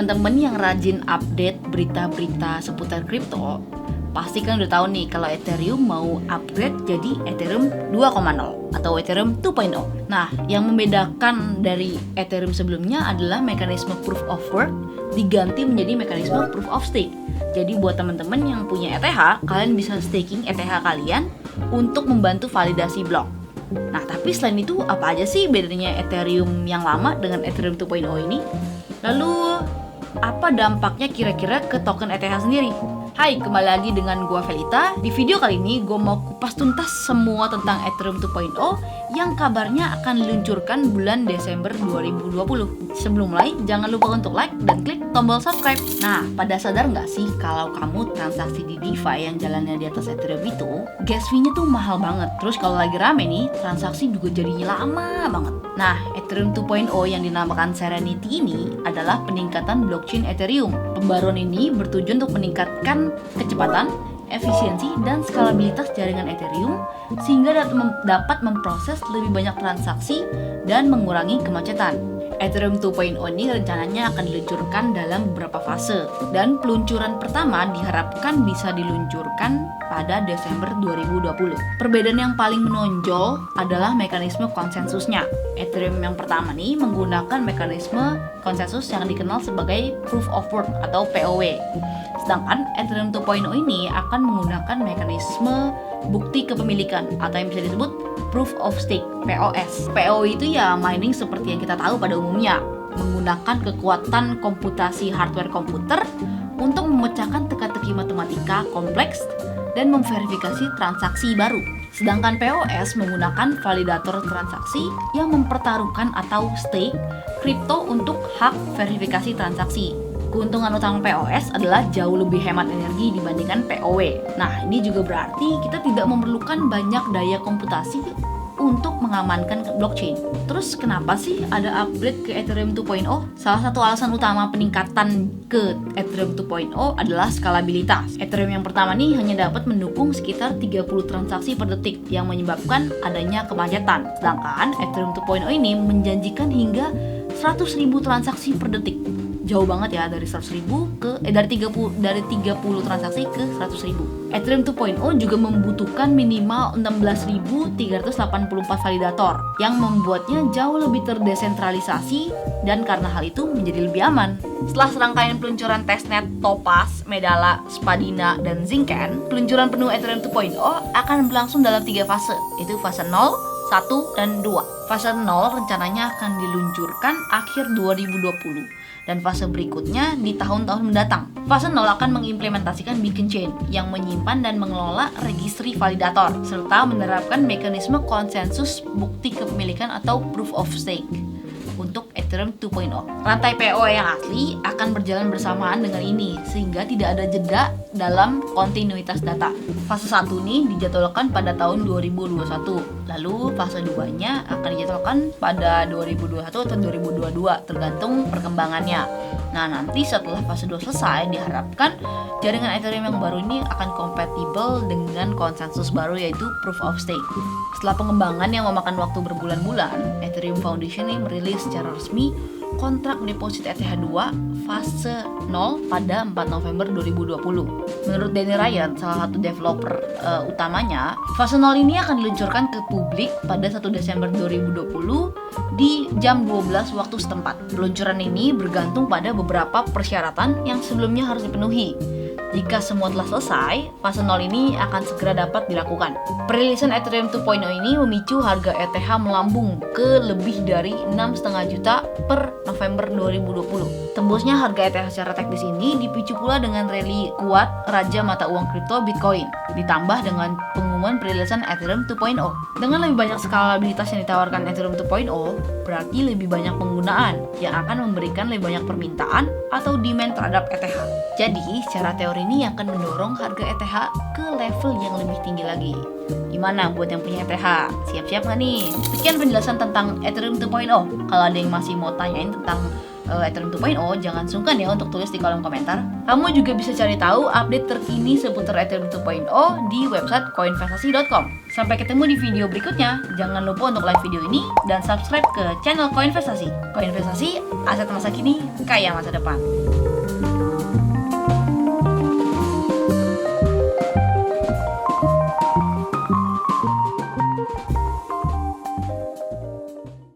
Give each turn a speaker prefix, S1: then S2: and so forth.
S1: teman-teman yang rajin update berita-berita seputar kripto, pasti kan udah tahu nih kalau Ethereum mau upgrade jadi Ethereum 2.0 atau Ethereum 2.0. Nah, yang membedakan dari Ethereum sebelumnya adalah mekanisme proof of work diganti menjadi mekanisme proof of stake. Jadi buat teman-teman yang punya ETH, kalian bisa staking ETH kalian untuk membantu validasi blok. Nah, tapi selain itu apa aja sih bedanya Ethereum yang lama dengan Ethereum 2.0 ini? Lalu apa dampaknya kira-kira ke token ETH sendiri? Hai, kembali lagi dengan gua Felita. Di video kali ini gua mau kupas tuntas semua tentang Ethereum 2.0 yang kabarnya akan diluncurkan bulan Desember 2020. Sebelum mulai, jangan lupa untuk like dan klik tombol subscribe. Nah, pada sadar nggak sih kalau kamu transaksi di DeFi yang jalannya di atas Ethereum itu, gas fee-nya tuh mahal banget. Terus kalau lagi rame nih, transaksi juga jadinya lama banget. Nah, Ethereum 2.0 yang dinamakan Serenity ini adalah peningkatan blockchain Ethereum. Pembaruan ini bertujuan untuk meningkatkan kecepatan, efisiensi, dan skalabilitas jaringan Ethereum sehingga dapat memproses lebih banyak transaksi dan mengurangi kemacetan. Ethereum 2.0 ini rencananya akan diluncurkan dalam beberapa fase, dan peluncuran pertama diharapkan bisa diluncurkan pada Desember 2020. Perbedaan yang paling menonjol adalah mekanisme konsensusnya. Ethereum yang pertama nih menggunakan mekanisme konsensus yang dikenal sebagai Proof of Work atau POW. Sedangkan Ethereum 2.0 ini akan menggunakan mekanisme bukti kepemilikan atau yang bisa disebut Proof of Stake, POS. POW itu ya mining seperti yang kita tahu pada umumnya, menggunakan kekuatan komputasi hardware komputer untuk memecahkan teka-teki matematika kompleks dan memverifikasi transaksi baru. Sedangkan POS menggunakan validator transaksi yang mempertaruhkan atau stake kripto untuk hak verifikasi transaksi. Keuntungan utama POS adalah jauh lebih hemat energi dibandingkan POW. Nah, ini juga berarti kita tidak memerlukan banyak daya komputasi untuk mengamankan blockchain. Terus kenapa sih ada upgrade ke Ethereum 2.0? Salah satu alasan utama peningkatan ke Ethereum 2.0 adalah skalabilitas. Ethereum yang pertama nih hanya dapat mendukung sekitar 30 transaksi per detik yang menyebabkan adanya kemacetan. Sedangkan Ethereum 2.0 ini menjanjikan hingga 100.000 transaksi per detik. Jauh banget ya dari 100.000 dari 30 transaksi ke 100.000. Ethereum 2.0 juga membutuhkan minimal 16.384 validator yang membuatnya jauh lebih terdesentralisasi dan karena hal itu menjadi lebih aman. Setelah serangkaian peluncuran testnet Topaz, Medalla, Spadina, dan Zinken, peluncuran penuh Ethereum 2.0 akan berlangsung dalam 3 fase, yaitu fase 0, 1, dan 2. Fase 0 rencananya akan diluncurkan akhir 2020 dan fase berikutnya di tahun-tahun mendatang. Fase 0 akan mengimplementasikan Beacon Chain yang menyimpan dan mengelola registry validator serta menerapkan mekanisme konsensus bukti kepemilikan atau Proof of Stake untuk Ethereum 2.0. Rantai PO yang asli akan berjalan bersamaan dengan ini sehingga tidak ada jeda dalam kontinuitas data. Fase 1 ini dijadwalkan pada tahun 2021. Lalu fase 2-nya akan dijadwalkan pada 2021 atau 2022 tergantung perkembangannya. Nah, nanti setelah fase 2 selesai diharapkan jaringan Ethereum yang baru ini akan kompatibel dengan konsensus baru yaitu Proof of Stake. Setelah pengembangan yang memakan waktu berbulan-bulan, Ethereum Foundation ini merilis secara resmi kontrak deposit ETH2 fase 0 pada 4 November 2020. Menurut Danny Ryan, salah satu developer utamanya, fase 0 ini akan diluncurkan ke publik pada 1 Desember 2020 di jam 12 waktu setempat. Peluncuran ini bergantung pada beberapa persyaratan yang sebelumnya harus dipenuhi. Jika semua telah selesai, fase 0 ini akan segera dapat dilakukan. Perilisan Ethereum 2.0 ini memicu harga ETH melambung ke lebih dari 6,5 juta per November 2020. Tembusnya harga ETH secara teknis ini dipicu pula dengan rally kuat raja mata uang kripto Bitcoin, ditambah dengan pengumuman perilisan Ethereum 2.0. Dengan lebih banyak skalabilitas yang ditawarkan Ethereum 2.0, berarti lebih banyak penggunaan yang akan memberikan lebih banyak permintaan atau demand terhadap ETH. Jadi, secara teori ini akan mendorong harga ETH ke level yang lebih tinggi lagi. Gimana buat yang punya ETH? Siap-siap nggak nih? Sekian penjelasan tentang Ethereum 2.0. Kalau ada yang masih mau tanyain tentang Ethereum 2.0, jangan sungkan ya untuk tulis di kolom komentar. Kamu juga bisa cari tahu update terkini seputar Ethereum 2.0 di website koinvestasi.com. Sampai ketemu di video berikutnya. Jangan lupa untuk like video ini dan subscribe ke channel Koinvestasi. Koinvestasi, aset masa kini, kaya masa depan.